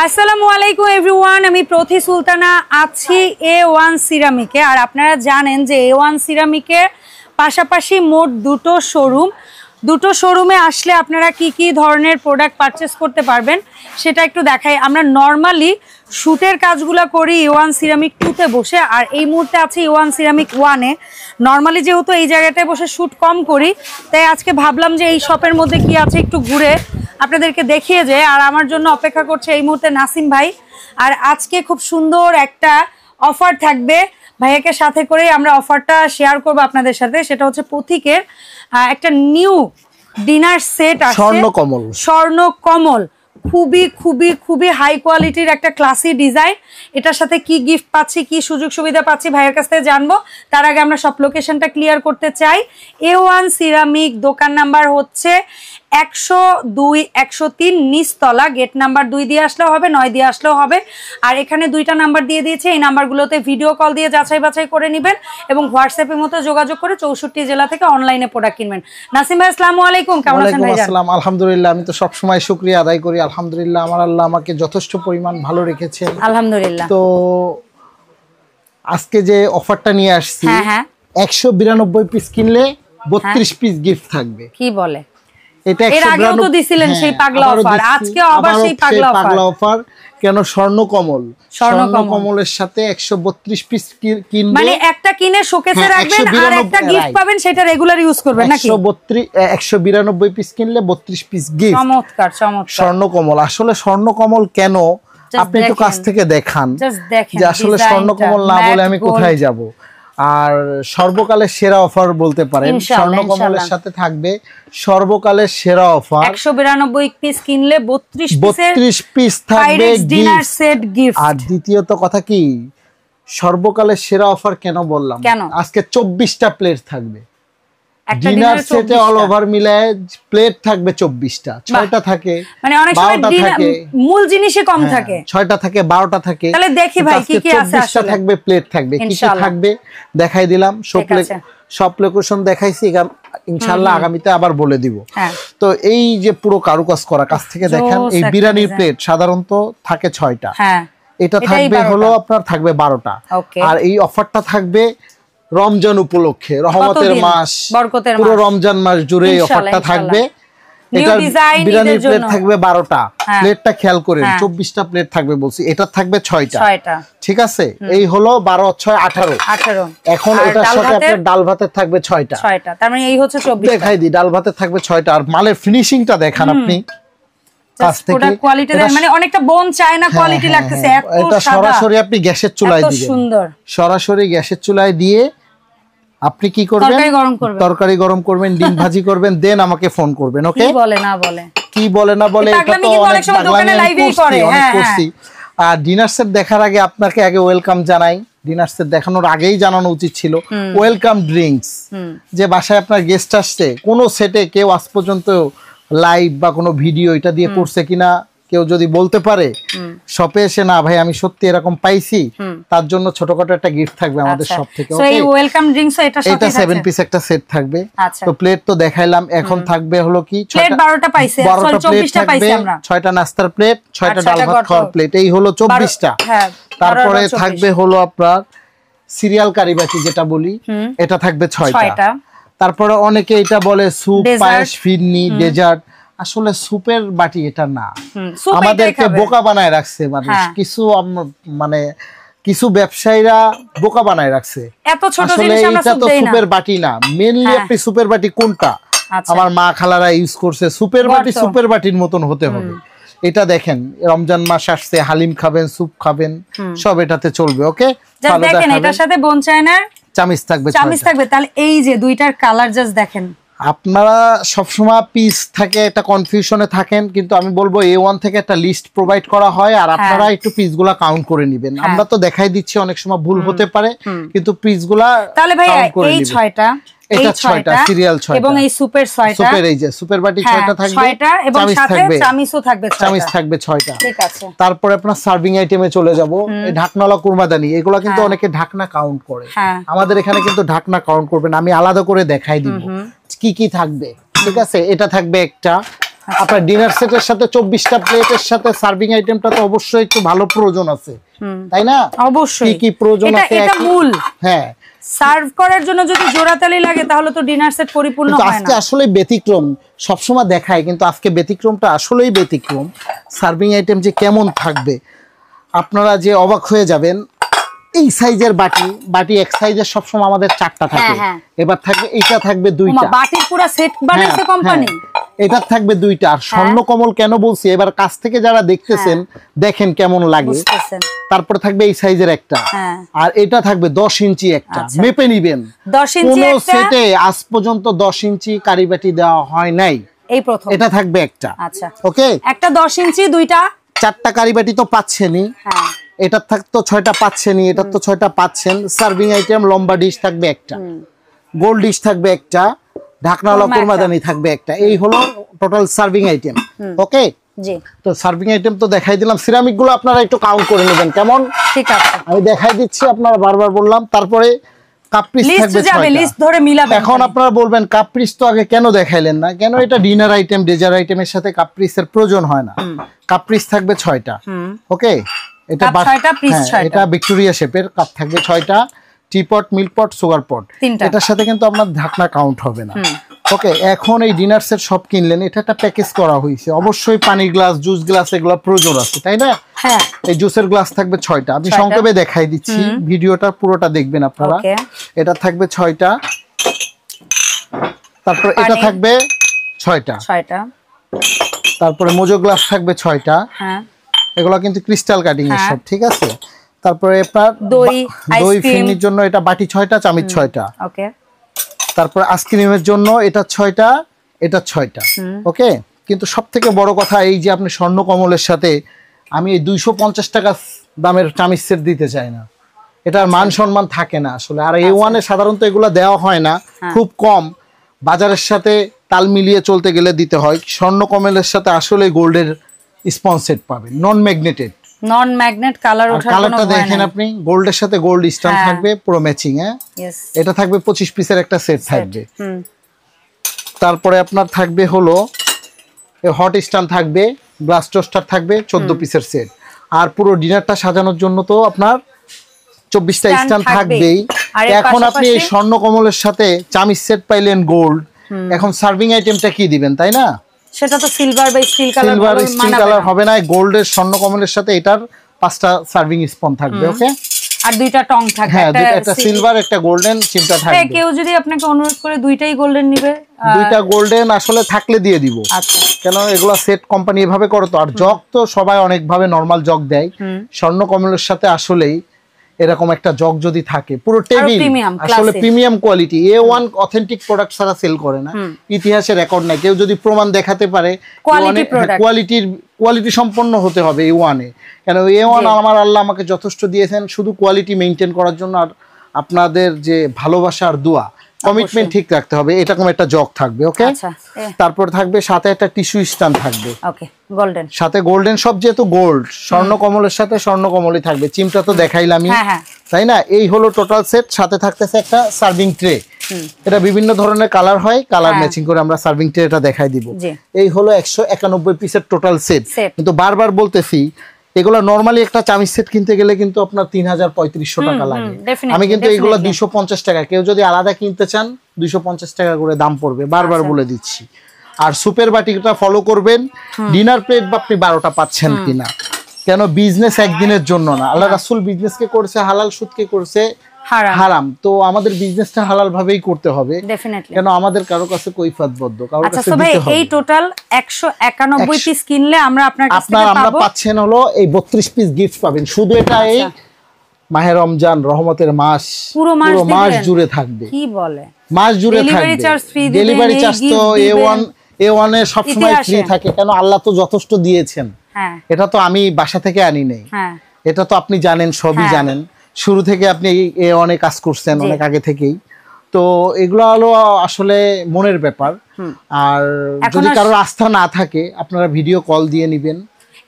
আসসালামু আলাইকুম এভরিওয়ান, আমি প্রথি সুলতানা আছি A1 সিরামিকে। আর আপনারা জানেন যে A1 সিরামিকের পাশাপাশি মোট দুটো শোরুমে আসলে আপনারা কি কি ধরনের প্রোডাক্ট পারচেস করতে পারবেন সেটা একটু দেখাই। আমরা নর্মালি শুটের কাজগুলো করি A1 সিরামিক 2-তে বসে, আর এই মুহূর্তে আছি A1 সিরামিক 1-এ। নর্মালি যেহেতু এই জায়গাটায় বসে শুট কম করি, তাই আজকে ভাবলাম যে এই শপের মধ্যে কি আছে একটু ঘুরে আপনাদেরকে দেখিয়ে যায়। আর আমার জন্য অপেক্ষা করছে এই মুহূর্তে নাসিম ভাই। আর আজকে খুব সুন্দর একটা অফার থাকবে, ভাইয়াকে সাথে করে আমরা অফারটা শেয়ার করবো আপনাদের সাথে। সেটা হচ্ছে পথিকের একটা নিউ ডিনার সেট আছে, স্বর্ণকমল। খুবই খুবই খুবই হাই কোয়ালিটির একটা ক্লাসি ডিজাইন। এটার সাথে কি গিফট পাচ্ছি, কি সুযোগ সুবিধা পাচ্ছি ভাইয়ের কাছ থেকে জানবো। তার আগে আমরা সব লোকেশনটা ক্লিয়ার করতে চাই। A1 সিরামিক, দোকান নাম্বার হচ্ছে 102-103 নিচতলা, গেট নাম্বার 2 দিয়ে আসলেও হবে, 9 দিয়ে আসলেও হবে। আর এখানে 2টা নাম্বার দিয়ে দিয়েছে, এই নাম্বারগুলোতে ভিডিও কল দিয়ে যাচাই বাছাই করে নেবেন এবং হোয়াটসঅ্যাপের মতো যোগাযোগ করে 64 জেলা থেকে অনলাইনে প্রোডাক্ট কিনবেন। নাসিম ভাই আসসালামু আলাইকুম, কেমন আছেন ভাই? আসসালাম, আলহামদুলিল্লাহ। আমি তো সব সময় শুকরিয়া আদায় করি, আলহামদুলিল্লাহ আমার আল্লাহ আমাকে যথেষ্ট পরিমাণ ভালো রেখেছেন, আলহামদুলিল্লাহ। তো আজকে যে অফারটা নিয়ে আসছি, 192 পিস কিনলে 32 পিস গিফট থাকবে। কি বলে? এটা এর আগেও তো দিছিলেন সেই পাগলা অফার, আজকে আবার সেই পাগলা অফার। কেন? স্বর্ণকমলের সাথে 132 পিস কিনবে, মানে একটা কিনে শোকেসে রাখবেন আর একটা গিফট পাবেন, সেটা রেগুলার ইউজ করবেন নাকি? 192 পিস কিনলে 32 পিস গিফট। চমৎকার চমৎকার। স্বর্ণকমল, আসলে স্বর্ণকমল কেন আপনি একটু কাছ থেকে দেখান যে আসলে স্বর্ণকমল না বলে আমি কোথায় যাব। আর সর্বকালের সেরা অফার বলতে পারেন, স্বর্ণকমলের সাথে থাকবে সর্বকালের সেরা অফার। 192 পিস কিনলে 32 পিস থাকবে ডিনার সেট গিফট। আর দ্বিতীয়ত কথা কি, সর্বকালের সেরা অফার কেন বললাম, আজকে 24টা প্লেট থাকবে ডিনার সেটে, অল ওভার মিলায় প্লেট থাকবে 24টা। 6টা থাকে, মানে অনেক সময় মূল জিনিসে কম থাকে, 6টা থাকে, 12টা থাকে। তাহলে দেখি ভাই কি কি আছে। 24টা থাকবে, প্লেট থাকবে, কি কি থাকবে দেখাই দিলাম। সব লোকেশন দেখাইছি, ইনশাআল্লাহ আগামীতে আবার বলে দিব। তো এই যে পুরো কারুকাজ করা, কাছ থেকে দেখেন। এই বিরিয়ানির প্লেট সাধারণত থাকে 6টা, এটা থাকবে হলো আপনার থাকবে 12টা। আর এই অফারটা থাকবে রমজান উপলক্ষে, রহমতের মাস, পুরো রমজান মাস জুড়ে এই অফারটা থাকবে। এটা বিরিয়ানি প্লেট থাকবে 12টা, প্লেটটা খেয়াল করেন, 24টা প্লেট থাকবে বলছি, এটা থাকবে 6টা। ঠিক আছে, এই হলো 12 6 18। এখন এটার সাথে আপনার ডাল ভাতের থাকবে 6টা। তার মানে এই হচ্ছে 24। দেখাই দিই, ডাল ভাতের থাকবে 6টা। আর মালের ফিনিশিংটা দেখান আপনি কাছ থেকে, কোয়ালিটি মানে অনেকটা বোন চায়না কোয়ালিটি লাগতেছে। এটা সরাসরি আপনি গ্যাসের চুলায় দিবেন, সুন্দর সরাসরি গ্যাসের চুলায় দিয়ে আপনি কি করবেন, তরকারি গরম করবেন, ডিম ভাজি করবেন, দেন আমাকে ফোন করবেন। ওকে? কি বলে না বলে, কি বলে না বলে, এটা তো অনেক দোকানে লাইভেই করে, অনেক করছি। আর ডিনার সেট দেখার আগে আপনাকে আগে ওয়েলকাম জানাই। ডিনার সেট দেখানোর আগেই জানানো উচিত ছিল ওয়েলকাম ড্রিঙ্কস। যে বাসায় আপনার গেস্ট আসছে, কোন সেটে কেউ আজ পর্যন্ত লাইভ বা কোনো ভিডিও এটা দিয়ে করছে কিনা কেউ যদি বলতে পারে শপে এসে, না ভাই আমি সত্যি এরকম পাইছি, তার জন্য ছোটখাটো একটা গিফট থাকবে আমাদের শপ থেকে। সো এই ওয়েলকাম ড্রিঙ্কস এটা 7 পিস একটা সেট থাকবে। তো প্লেট তো দেখাইলাম, এখন থাকবে হলো কি, প্লেট 12টা পাইছে, 24টা পাইছে আমরা। 6টা নাস্তার প্লেট, 6টা ডাল ভাত খাওয়ার প্লেট, এই হলো 24টা। তারপরে থাকবে হলো আপনার সিরিয়াল কারি বাটি যেটা বলি, এটা থাকবে 6টা। তারপরে অনেকে এটা বলে স্যুপ, পায়েস, ফিরনি, ডেজার্ট। আসলে সুপের বাটি এটা না, আমাদেরকে বোকা বানায় রাখছে মানুষ। কিছু মানে কিছু ব্যবসায়ীরা বোকা বানায় রাখছে। আসলে এটা তো সুপের বাটি না। মেইনলি আপনি সুপের বাটি কোনটা, আমার মা খালারা ইউজ করছে, সুপের বাটি সুপের বাটির মতন হতে হবে। এটা দেখেন, রমজান মাস আসছে, হালিম খাবেন, স্যুপ খাবেন, সব এটাতে চলবে। ওকে, দেখেন এটার সাথে বোন চায়নার চামিচ থাকবে, তাহলে এই যে দুইটার কালার জাস্ট দেখেন। আপনারা সবসময় পিস থাকে একটা কনফিউশনে থাকেন, কিন্তু আমি বলবো A1 থেকে একটা লিস্ট প্রোভাইড করা হয়, আর আপনারা একটু পিসগুলা কাউন্ট করে নেবেন। আমরা তো দেখাই দিচ্ছি, অনেক সময় ভুল হতে পারে, কিন্তু পিসগুলা তাহলে ভাই এই 6টা, এটা 6টা সিরিয়াল 6টা, এবং এই সুপের 6টা, সুপের এই যে সুপের বাটি 6টা থাকবে, 6টা, এবং সাথে চামিচও থাকবে 6টা, চামিচ থাকবে 6টা। ঠিক আছে। তারপরে আপনার সার্ভিং আইটেমে চলে যাব। এই ঢাকনাওয়ালা কুরমাদানি, এগুলো কিন্তু অনেকে ঢাকনা কাউন্ট করে, আমাদের এখানে কিন্তু ঢাকনা কাউন্ট করবেন, আমি আলাদা করে দেখাই দিব কি কি থাকবে। ঠিক আছে, এটা থাকবে একটা, আপনার ডিনার সেটের সাথে 24টা প্লেটের সাথে সার্ভিং আইটেমটা তো অবশ্যই একটু ভালো প্রয়োজন আছে, তাই না? অবশ্যই কি প্রয়োজন আছে? এটা মূল। হ্যাঁ, সার্ভ করার জন্য যদি জোড়াতালি লাগে তাহলে তো ডিনার সেট পরিপূর্ণ হয় না। আজকে আসলে ব্যতিক্রম, সবসময় দেখায় কিন্তু আজকে ব্যতিক্রমটা আসলেই ব্যতিক্রম। সার্ভিং আইটেম যে কেমন থাকবে আপনারা যে অবাক হয়ে যাবেন। এই সাইজের বাটি এক সাইজের সবসময় আমাদের 4টা থাকে, এবার থাকবে এটা থাকবে 2টা। বাটির পুরো সেট বানাইছে কোম্পানি, এটা থাকবে 2টা। আর স্বর্ণকমল কেন বলছি, এবার কাছ থেকে যারা দেখতেছেন দেখেন কেমন লাগে। তারপর থাকবে এই সাইজের একটা, আর এটা থাকবে 10 ইঞ্চি একটা। মেপে নিবেন, 10 ইঞ্চি কোন সেটে আজ পর্যন্ত 10 ইঞ্চি কারিবাটি দেওয়া হয় নাই, এই প্রথম। এটা থাকবে একটা। আচ্ছা, ওকে, একটা 10 ইঞ্চি, 2টা 4টা কারিবাটি তো পাচ্ছেনই। এটা থাকতো 6টা পাচ্ছেনই, এটা তো 6টা পাচ্ছেন। সার্ভিং আইটেম লম্বা ডিশ থাকবে একটা, গোল ডিশ থাকবে একটা, ঢাকনাওয়ালা কোরমাদানি থাকবে একটা। এই হলো টোটাল সার্ভিং আইটেম। ওকে জি, তো সার্ভিং আইটেম তো দেখাই দিলাম। সিরামিক গুলো আপনারা একটু কাউন্ট করে নেবেন, কেমন? ঠিক আছে, আমি দেখাই দিচ্ছি, আপনারা বারবার বললাম। তারপরে কাপ্রিস থাকবে 6টা, লিস্ট ধরে মিলাবেন। এখন আপনারা বলবেন কাপ্রিস তো আগে কেন দেখাইলেন না? কেন? এটা ডিনার আইটেম, ডেজার্ট আইটেমের সাথে কাপ্রিসের প্রয়োজন হয় না। কাপ্রিস থাকবে 6টা। ওকে, এটা 6টা পিস, 6টা। এটা ভিক্টোরিয়া শেপের কাপ থাকবে 6টা, teapot, milk pot, sugar pot. এটার সাথে কিন্তু আপনার ঢাকনা কাউন্ট হবে না। ওকে, এখন এই ডিনার সেট সব কিনলেন, এটা একটা প্যাকেজ করা হয়েছে। অবশ্যই পানির গ্লাস, জুস গ্লাস এগুলো প্রয়োজন আছে, তাই না? হ্যাঁ, এই জুসের গ্লাস থাকবে 6টা। আমি সংক্ষেপে দেখাই দিচ্ছি, ভিডিওটা পুরোটা দেখবেন আপনারা। এটা থাকবে 6টা, তারপর এটা থাকবে 6টা, তারপরে মোজো গ্লাস থাকবে 6টা। হ্যাঁ, এগুলো কিন্তু ক্রিস্টাল কাটিং এর সব, ঠিক আছে। তারপরে আপনার দই ফিনির জন্য এটা বাটি 6টা, চামচ 6টা। ওকে, তারপর আইসক্রিমের জন্য এটা 6টা, এটা 6টা। ওকে, কিন্তু সবথেকে বড় কথা এই যে আপনি স্বর্ণকমলের সাথে আমি এই 250 টাকা দামের চামিচ সেট দিতে চাই না, এটার মান সম্মান থাকে না আসলে। আর A1 এ সাধারণত এগুলো দেওয়া হয় না, খুব কম। বাজারের সাথে তাল মিলিয়ে চলতে গেলে দিতে হয়। স্বর্ণকমলের সাথে আসলে গোল্ডের স্পঞ্জ সেট পাবেন, নন ম্যাগনেট কালার। কালারটা দেখেন আপনি, গোল্ডের সাথে গোল্ড স্টোন থাকবে, পুরো ম্যাচিং। হ্যাঁ, এটা থাকবে 25 পিসের একটা সেট থাকবে। তারপরে আপনার থাকবে হলো হট স্টান থাকবে, গ্লাস টোস্টার থাকবে 14 পিসের সেট। আর পুরো ডিনারটা সাজানোর জন্য তো আপনার 24টা স্টান থাকবেই। এখন আপনি এই স্বর্ণকমলের সাথে চামিচ সেট পাইলেন গোল্ড, এখন সার্ভিং আইটেমটা কি দিবেন, তাই না? সেটা তো সিলভার বা স্টিল কালার হবে না। গোল্ডের স্বর্ণকমলের সাথে এটার 5টা সার্ভিং স্পুন থাকবে। ওকে, আর 2টা টং থাকবে, হ্যাঁ, একটা সিলভার, একটা গোল্ডেন চিমটা থাকবে। কেউ যদি আপনাকে অনুরোধ করে 2টাই গোল্ডেন নিবে, 2টা গোল্ডেন আসলে থাকলে দিয়ে দিব। আচ্ছা, কেন এগুলা সেট কোম্পানি এভাবে করে তো। আর জগ তো সবাই অনেক ভাবে নরমাল জগ দেয়, স্বর্ণকমলের সাথে আসলেই এরকম একটা জগ যদি থাকে, পুরো টেবিল আসলে premium quality. A1 authentic product ছাড়া সেল করে না, ইতিহাসে রেকর্ড নাই। কেউ যদি প্রমাণ দেখাতে পারে, কোয়ালিটি সম্পন্ন হতে হবে A1 এ। কেন A1 আমার আল্লাহ আমাকে যথেষ্ট দিয়েছেন শুধু কোয়ালিটি মেইনটেইন করার জন্য। আর আপনাদের যে ভালোবাসা আর দোয়া, কমিটমেন্ট ঠিক রাখতে হবে। এরকম একটা জগ থাকবে। ওকে, তারপর থাকবে সাথে একটা টিস্যু স্ট্যান্ড থাকবে। ওকে, গোল্ডেন সাথে গোল্ডেন, সব যেহেতু গোল্ড, স্বর্ণকমলের সাথে স্বর্ণকমলই থাকবে। চিমটা তো দেখাইলামই, তাই না? এই হলো টোটাল সেট। সাথে থাকতেছে একটা সার্ভিং ট্রে, এটা বিভিন্ন ধরনের কালার হয়, কালার ম্যাচিং করে আমরা সার্ভিং ট্রেটা দেখাই দিব। এই হলো 191 পিসের টোটাল সেট। কিন্তু বারবার বলতেছি এগুলো নরমালি একটা চামিচ সেট কিনতে গেলে কিন্তু আপনার 3000-3500 টাকা লাগে। আমি কিন্তু এগুলো 250 টাকা, কেউ যদি আলাদা কিনতে চান 250 টাকা করে দাম পড়বে, বারবার বলে দিচ্ছি। আর সুপের বাটিটা ফলো করবেন, ডিনার প্লেট বা আপনি 12টা পাচ্ছেন কিনা। কেন বিজনেস একদিনের জন্য না, আল্লাহ রাসূল বিজনেসকে করছে হালাল, সুদকে করছে হারাম। তো আমাদের বিজনেসটা হালাল ভাবেই করতে হবে, কেন আমাদের কারো কাছে কৈফিয়তবদ্ধ, কারো কাছে দিতে হবে। এই টোটাল 191 পিস কিনলে আমরা আপনার কাছ থেকে পাবো, আমরা পাচ্ছেন হলো এই 32 পিস গিফট পাবেন। শুধু এটা এই মাহে রমজান রহমতের মাস, পুরো মাস জুড়ে থাকবে। কি বলে, মাস জুড়ে থাকবে। ডেলিভারি চার্জ তো A1 এ সব সময় ফ্রি থাকে, কেন আল্লাহ তো যথেষ্ট দিয়েছেন। এটা তো আমি বাসা থেকে আনি নাই, এটা তো আপনি জানেন, সবই জানেন। শুরু থেকে আপনি A1 এ কাজ করছেন অনেক আগে থেকেই। তো এগুলো হলো আসলে মনের ব্যাপার। আর যদি কারোর আস্থা না থাকে আপনারা ভিডিও কল দিয়ে নেবেন,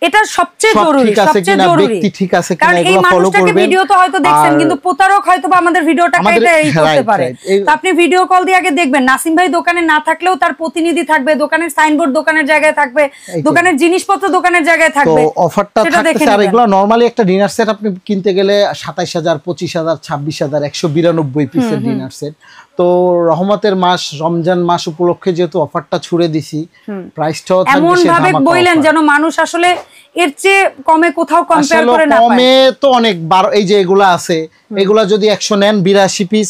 এটা সবচেয়ে জরুরি, সবচেয়ে জরুরি ঠিক আছে কিনা কারণ এই মানুষটাকে ভিডিও তো হয়তো দেখছেন কিন্তু প্রতারক হয়তো বা আমাদের ভিডিওটাকে এটা এই করতে পারে। তো আপনি ভিডিও কল দিয়ে আগে দেখবেন নাসিম ভাই দোকানে না থাকলেও তার প্রতিনিধি থাকবে, দোকানের সাইনবোর্ড দোকানের জায়গায় থাকবে, দোকানের জিনিসপত্র দোকানের জায়গায় থাকবে। তো অফারটা থাকছে আর এগুলো নরমালি একটা ডিনার সেট আপনি কিনতে গেলে 27000 25000 26000 192 পিসের ডিনার সেট। তো রহমতের মাস রমজান মাস উপলক্ষে যেহেতু অফারটা ছুড়ে দিছি প্রাইসটাও থাকবে এমন ভাবে বললেন যেন মানুষ আসলে এর চেয়ে কমে কোথাও কম্পেয়ার করে না পায়। কমে তো অনেক এই যে এগুলা আছে এগুলা যদি 100 নেন 82 পিস,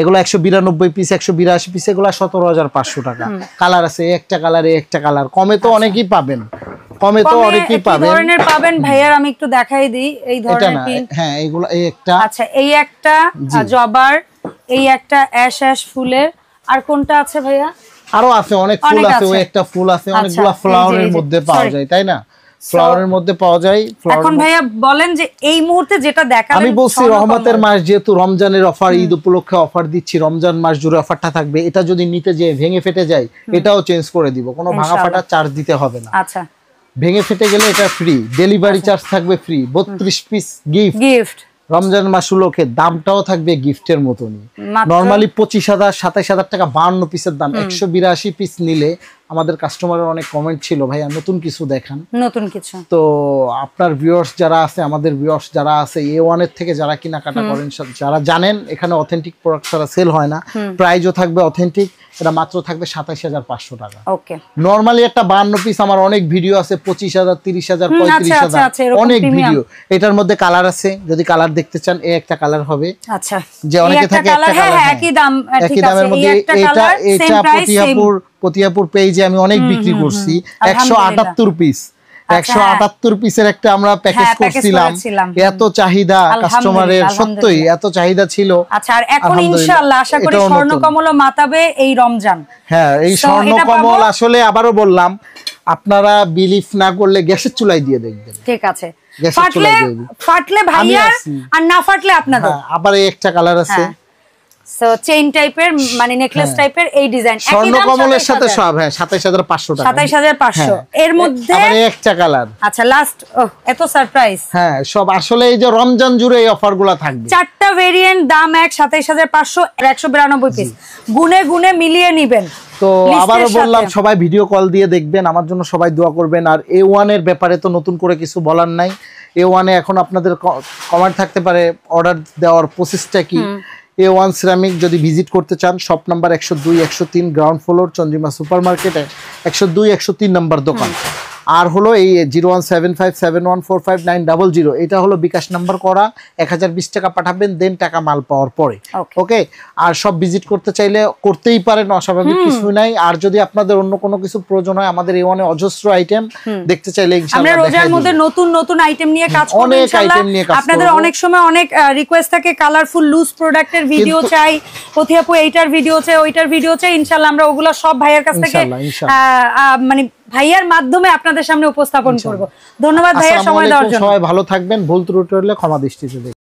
এগুলা 192 পিস 182 পিস, এগুলা 17500 টাকা। কালার আছে একটা কালারে একটা কালার, কমে তো অনেকেই পাবেন, কমে তো অনেকেই পাবেন। এই ধরনের পাবেন ভাইয়ার আমি একটু দেখাই দিই এই ধরনের প্রিন্ট। হ্যাঁ এগুলা এই একটা, আচ্ছা এই একটা জবার, এই একটা অ্যাশ অ্যাশ ফুলের, আর কোনটা আছে ভাইয়া? আরো আছে অনেক ফুল আছে, ওই একটা ফুল আছে, অনেকগুলা ফ্লাওয়ারের মধ্যে পাওয়া যায় তাই না, ফ্লাওয়ারের মধ্যে পাওয়া যায়। এখন ভাইয়া বলেন যে এই মুহূর্তে যেটা দেখাবেন, আমি বলছি রহমতের মাস যেহেতু রমজানের অফার, ঈদ উপলক্ষে অফার দিচ্ছি, রমজান মাস জুড়ে অফারটা থাকবে। এটা যদি নিতে যে ভেঙে ফেটে যায় এটাও চেঞ্জ করে দিব, কোনো ভাঙা ফাটা চার্জ দিতে হবে না। আচ্ছা ভেঙে ফেটে গেলে এটা ফ্রি, ডেলিভারি চার্জ থাকবে ফ্রি, 32 পিস গিফট রমজান মাস উপলক্ষে, দামটাও থাকবে গিফটের মতনই। নরমালি 25000 27000 টাকা 52 পিসের দাম। 182 পিস নিলে আমাদের কাস্টমারের অনেক কমেন্ট ছিল ভাইয়া নতুন কিছু দেখান, নতুন কিছু। তো আপনার ভিউয়ার্স যারা আছে, আমাদের ভিউয়ার্স যারা আছে A1 এর থেকে যারা কেনাকাটা করেন যারা জানেন এখানে অথেন্টিক প্রোডাক্ট ছাড়া সেল হয় না, প্রাইসও থাকবে অথেন্টিক। এটা মাত্র থাকবে 27500 টাকা। ওকে নরমালি একটা 52 পিস আমার অনেক ভিডিও আছে 25000 30000 35000 অনেক ভিডিও। এটার মধ্যে কালার আছে, যদি কালার দেখতে চান এই একটা কালার হবে। আচ্ছা যে অনেকে থাকে একটা কালার, একই দাম একই দামের মধ্যে এটা পতিয়াপুর পেজে আমি অনেক বিক্রি করছি 178 পিস, 178 পিসের একটা আমরা প্যাকেজ করছিলাম। এত চাহিদা কাস্টমারের, সত্যই এত চাহিদা ছিল। আচ্ছা আর এখন ইনশাআল্লাহ আশা করি স্বর্ণকমল মাতাবে এই রমজান। হ্যাঁ এই স্বর্ণকমল আসলে আবারও বললাম আপনারা বিলিভ না করলে গ্যাসের চুলায় দিয়ে দেখবেন, ঠিক আছে? ফাটলে ভাইয়া আর না ফাটলে আপনাদের। আবার এই একটা কালার আছে, সো চেইন টাইপের মানে নেকলেস টাইপের এই ডিজাইন স্বর্ণকমলের সাথে সব। হ্যাঁ 27500 টাকা, 27500 এর মধ্যে আবার একটা কালার। আচ্ছা লাস্ট এত সারপ্রাইজ। হ্যাঁ সব আসলে এই যে রমজান জুড়ে এই অফারগুলো থাকবে। চারটা ভেরিয়েন্ট, দাম এক 27500, 192 পিস, গুনে গুনে মিলিয়ে নেবেন। তো আবারও বললাম সবাই ভিডিও কল দিয়ে দেখবেন, আমার জন্য সবাই দোয়া করবেন। আর A1 এর ব্যাপারে তো নতুন করে কিছু বলার নাই। A1 এ এখন আপনাদের কমেন্ট থাকতে পারে অর্ডার দেওয়ার প্রসেসটা কি। A1 সিরামিক যদি ভিজিট করতে চান, shop number 102 103 ground floor Chandrima super মার্কেটে 102 103 নাম্বার দোকান। আর হলো এই 01757145900, এটা হলো বিকাশ নাম্বার করা, 1020 টাকা পাঠাবেন, দেন টাকা মাল পাওয়ার পরে। ওকে আর সব ভিজিট করতে চাইলে করতেই পারেন, অস্বাভাবিক কিছু নাই। আর যদি আপনাদের অন্য কোনো কিছু প্রয়োজন হয়, আমাদের A1 এ অজস্র আইটেম দেখতে চাইলে ইনশাআল্লাহ আমরা রোজার মধ্যে নতুন নতুন আইটেম নিয়ে কাজ করব ইনশাআল্লাহ। আপনাদের অনেক সময় অনেক রিকোয়েস্ট থাকে কালারফুল লুজ প্রোডাক্টের ভিডিও চাই, পথিয়াপু এইটার ভিডিও চাই, ওইটার ভিডিও চাই। ইনশাআল্লাহ আমরা ওগুলো সব ভাইয়ার কাছ থেকে মানে ভাইয়ার মাধ্যমে আপনাদের সামনে উপস্থাপন করব। ধন্যবাদ ভাইয়া সময় দেওয়ার জন্য। সবাই ভালো থাকবেন, ভুল ত্রুটি হলে ক্ষমা দৃষ্টিতে দেখবেন।